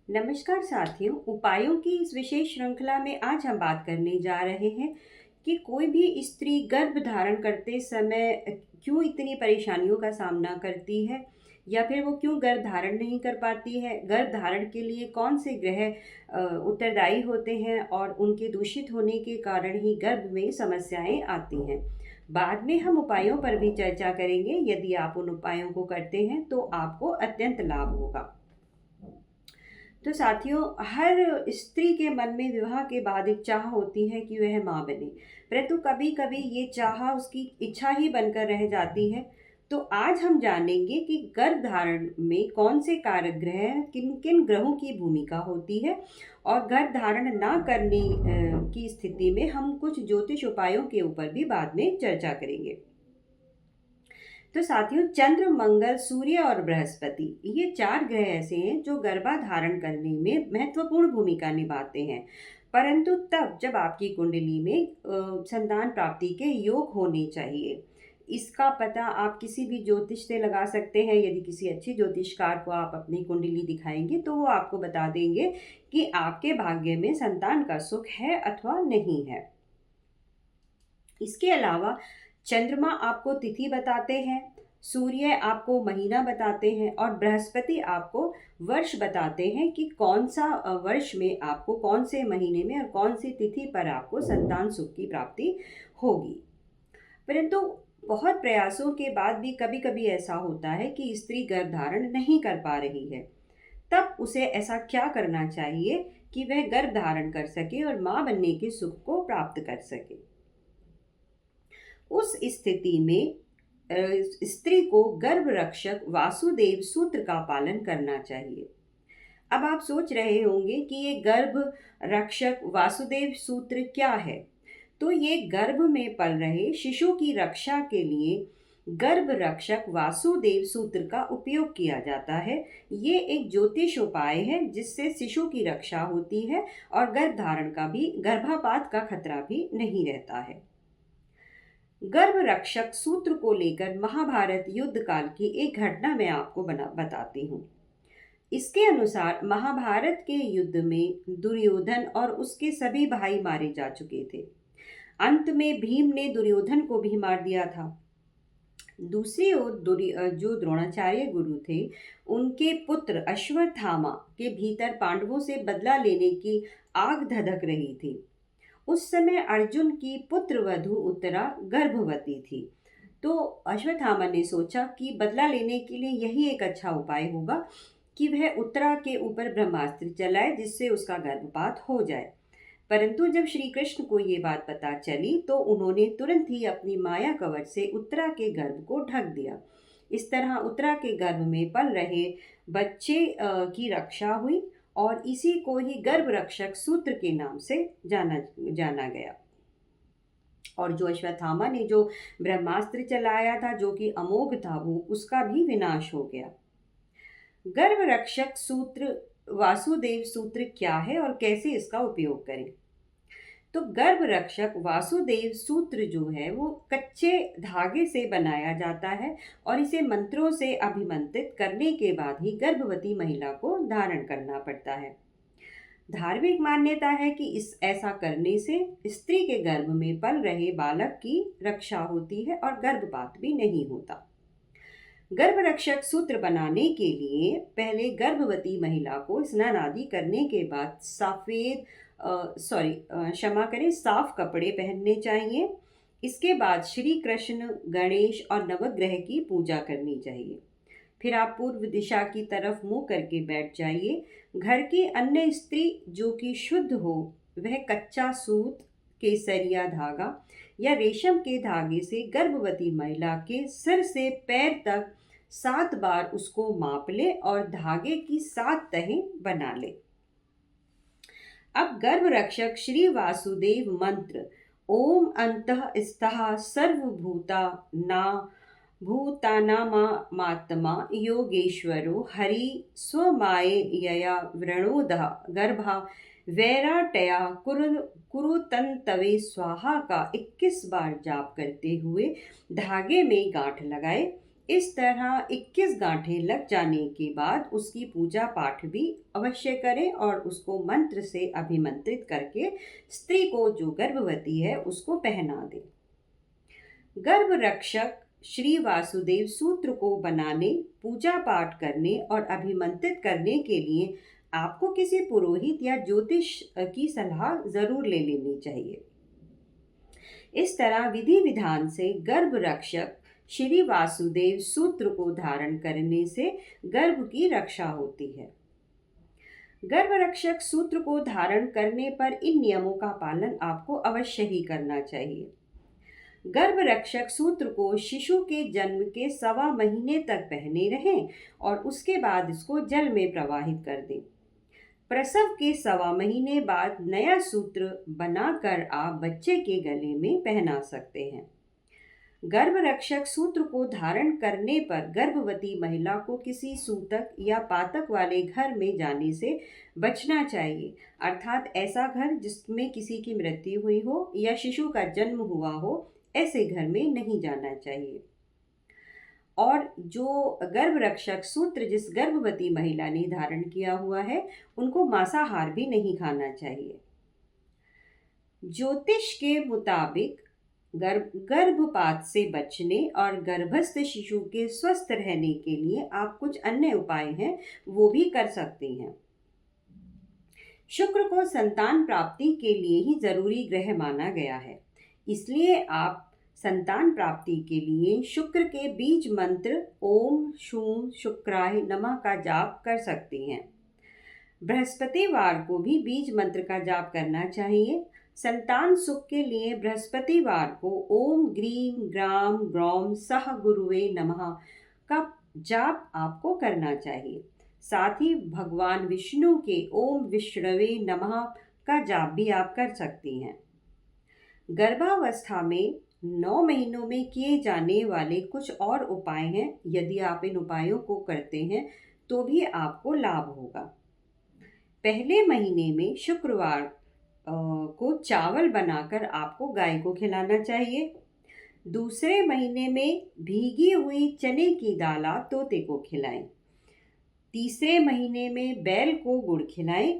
नमस्कार साथियों, उपायों की इस विशेष श्रृंखला में आज हम बात करने जा रहे हैं कि कोई भी स्त्री गर्भ धारण करते समय क्यों इतनी परेशानियों का सामना करती है या फिर वो क्यों गर्भ धारण नहीं कर पाती है। गर्भ धारण के लिए कौन से ग्रह उत्तरदायी होते हैं और उनके दूषित होने के कारण ही गर्भ में समस्याएं आती हैं। बाद में हम उपायों पर भी चर्चा करेंगे। यदि आप उन उपायों को करते हैं तो आपको अत्यंत लाभ होगा। तो साथियों, हर स्त्री के मन में विवाह के बाद एक चाह होती है कि वह माँ बने, परंतु कभी कभी ये चाह उसकी इच्छा ही बनकर रह जाती है। तो आज हम जानेंगे कि गर्भ धारण में कौन से कारक ग्रह, किन किन ग्रहों की भूमिका होती है और गर्भ धारण ना करने की स्थिति में हम कुछ ज्योतिष उपायों के ऊपर भी बाद में चर्चा करेंगे। तो साथियों, चंद्र, मंगल, सूर्य और बृहस्पति, ये चार ग्रह ऐसे हैं जो गर्भाधारण करने में महत्वपूर्ण भूमिका निभाते हैं। परंतु तब जब आपकी कुंडली में संतान प्राप्ति के योग होने चाहिए। इसका पता आप किसी भी ज्योतिष से लगा सकते हैं। यदि किसी अच्छी ज्योतिषकार को आप अपनी कुंडली दिखाएंगे तो वो आपको बता देंगे कि आपके भाग्य में संतान का सुख है अथवा नहीं है। इसके अलावा चंद्रमा आपको तिथि बताते हैं, सूर्य आपको महीना बताते हैं और बृहस्पति आपको वर्ष बताते हैं कि कौन सा वर्ष में आपको कौन से महीने में और कौन सी तिथि पर आपको संतान सुख की प्राप्ति होगी। परंतु बहुत प्रयासों के बाद भी कभी कभी ऐसा होता है कि स्त्री गर्भ धारण नहीं कर पा रही है। तब उसे ऐसा क्या करना चाहिए कि वह गर्भ धारण कर सके और माँ बनने के सुख को प्राप्त कर सके। उस स्थिति में स्त्री को गर्भ रक्षक वासुदेव सूत्र का पालन करना चाहिए। अब आप सोच रहे होंगे कि ये गर्भ रक्षक वासुदेव सूत्र क्या है। तो ये गर्भ में पल रहे शिशु की रक्षा के लिए गर्भ रक्षक वासुदेव सूत्र का उपयोग किया जाता है। ये एक ज्योतिष उपाय है जिससे शिशु की रक्षा होती है और गर्भ धारण का भी, गर्भपात का खतरा भी नहीं रहता है। गर्भ रक्षक सूत्र को लेकर महाभारत युद्ध काल की एक घटना मैं आपको बताती हूँ। इसके अनुसार महाभारत के युद्ध में दुर्योधन और उसके सभी भाई मारे जा चुके थे। अंत में भीम ने दुर्योधन को भी मार दिया था। दूसरी ओर जो द्रोणाचार्य गुरु थे, उनके पुत्र अश्वत्थामा के भीतर पांडवों से बदला लेने की आग धधक रही थी। उस समय अर्जुन की पुत्रवधू उत्तरा गर्भवती थी। तो अश्वत्थामा ने सोचा कि बदला लेने के लिए यही एक अच्छा उपाय होगा कि वह उत्तरा के ऊपर ब्रह्मास्त्र चलाए जिससे उसका गर्भपात हो जाए। परंतु जब श्री कृष्ण को ये बात पता चली तो उन्होंने तुरंत ही अपनी माया कवच से उत्तरा के गर्भ को ढक दिया। इस तरह उत्तरा के गर्भ में पल रहे बच्चे की रक्षा हुई और इसी को ही गर्भ रक्षक सूत्र के नाम से जाना जाना गया। और जो अश्वत्थामा ने जो ब्रह्मास्त्र चलाया था, जो कि अमोघ था, वो उसका भी विनाश हो गया। गर्भ रक्षक सूत्र, वासुदेव सूत्र क्या है और कैसे इसका उपयोग करें। तो गर्भ रक्षक वासुदेव सूत्र जो है वो कच्चे धागे से बनाया जाता है और इसे मंत्रों से अभिमंत्रित करने के बाद ही गर्भवती महिला को धारण करना पड़ता है। धार्मिक मान्यता है कि इस ऐसा करने से स्त्री के गर्भ में पल रहे बालक की रक्षा होती है और गर्भपात भी नहीं होता। गर्भ रक्षक सूत्र बनाने के लिए पहले गर्भवती महिला को स्नान आदि करने के बाद क्षमा करें, साफ कपड़े पहनने चाहिए। इसके बाद श्री कृष्ण, गणेश और नवग्रह की पूजा करनी चाहिए। फिर आप पूर्व दिशा की तरफ मुंह करके बैठ जाइए। घर की अन्य स्त्री जो कि शुद्ध हो वह कच्चा सूत, केसरिया धागा या रेशम के धागे से गर्भवती महिला के सिर से पैर तक 7 बार उसको माप ले और धागे की 7 तहें बना ले। अब गर्भ रक्षक श्री वासुदेव मंत्र ओम अंतः स्तः सर्वभूता ना भूतानामात्मा योगेश्वरो हरि स्वमाये यया व्रणोदः गर्भा वैराटया कुरुतंतवे स्वाहा का 21 बार जाप करते हुए धागे में गांठ लगाए। इस तरह 21 गांठें लग जाने के बाद उसकी पूजा पाठ भी अवश्य करें और उसको मंत्र से अभिमंत्रित करके स्त्री को जो गर्भवती है उसको पहना दें। गर्भ रक्षक श्री वासुदेव सूत्र को बनाने, पूजा पाठ करने और अभिमंत्रित करने के लिए आपको किसी पुरोहित या ज्योतिष की सलाह जरूर ले लेनी चाहिए। इस तरह विधि विधान से गर्भ रक्षक श्री वासुदेव सूत्र को धारण करने से गर्भ की रक्षा होती है। गर्भ रक्षक सूत्र को धारण करने पर इन नियमों का पालन आपको अवश्य ही करना चाहिए। गर्भ रक्षक सूत्र को शिशु के जन्म के 1.25 महीने तक पहने रहें और उसके बाद इसको जल में प्रवाहित कर दें। प्रसव के 1.25 महीने बाद नया सूत्र बनाकर आप बच्चे के गले में पहना सकते हैं। गर्भ रक्षक सूत्र को धारण करने पर गर्भवती महिला को किसी सूतक या पातक वाले घर में जाने से बचना चाहिए, अर्थात ऐसा घर जिसमें किसी की मृत्यु हुई हो या शिशु का जन्म हुआ हो, ऐसे घर में नहीं जाना चाहिए। और जो गर्भ रक्षक सूत्र जिस गर्भवती महिला ने धारण किया हुआ है उनको मांसाहार भी नहीं खाना चाहिए। ज्योतिष के मुताबिक गर्भपात से बचने और गर्भस्थ शिशु के स्वस्थ रहने के लिए आप कुछ अन्य उपाय हैं वो भी कर सकती हैं। शुक्र को संतान प्राप्ति के लिए ही जरूरी ग्रह माना गया है, इसलिए आप संतान प्राप्ति के लिए शुक्र के बीज मंत्र ओम शूं शुक्राय नमः का जाप कर सकती हैं। बृहस्पतिवार को भी बीज मंत्र का जाप करना चाहिए। संतान सुख के लिए बृहस्पतिवार को ओम ग्रीम ग्राम ग्रौम सह गुरुवे नमः का जाप आपको करना चाहिए। साथ ही भगवान विष्णु के ओम विष्णवे नमः का जाप भी आप कर सकती हैं। गर्भावस्था में 9 महीनों में किए जाने वाले कुछ और उपाय हैं, यदि आप इन उपायों को करते हैं तो भी आपको लाभ होगा। पहले महीने में शुक्रवार को चावल बनाकर आपको गाय को खिलाना चाहिए। दूसरे महीने में भीगी हुई चने की दाल आप तोते को खिलाएं। तीसरे महीने में बैल को गुड़ खिलाएं।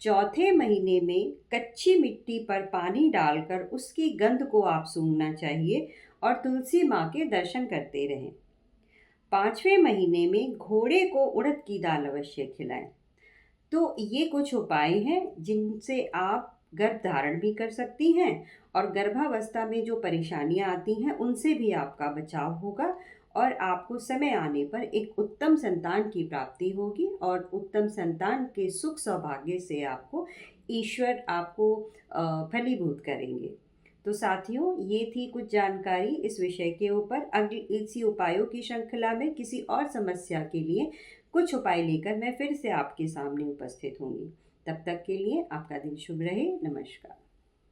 चौथे महीने में कच्ची मिट्टी पर पानी डालकर उसकी गंध को आप सूंघना चाहिए और तुलसी माँ के दर्शन करते रहें। 5वें महीने में घोड़े को उड़द की दाल अवश्य खिलाएं। तो ये कुछ उपाय हैं जिनसे आप गर्भ धारण भी कर सकती हैं और गर्भावस्था में जो परेशानियां आती हैं उनसे भी आपका बचाव होगा और आपको समय आने पर एक उत्तम संतान की प्राप्ति होगी और उत्तम संतान के सुख सौभाग्य से आपको ईश्वर आपको फलीभूत करेंगे। तो साथियों, ये थी कुछ जानकारी इस विषय के ऊपर। अगली इसी उपायों की श्रृंखला में किसी और समस्या के लिए कुछ उपाय लेकर मैं फिर से आपके सामने उपस्थित होंगी। तब तक के लिए आपका दिन शुभ रहे। नमस्कार।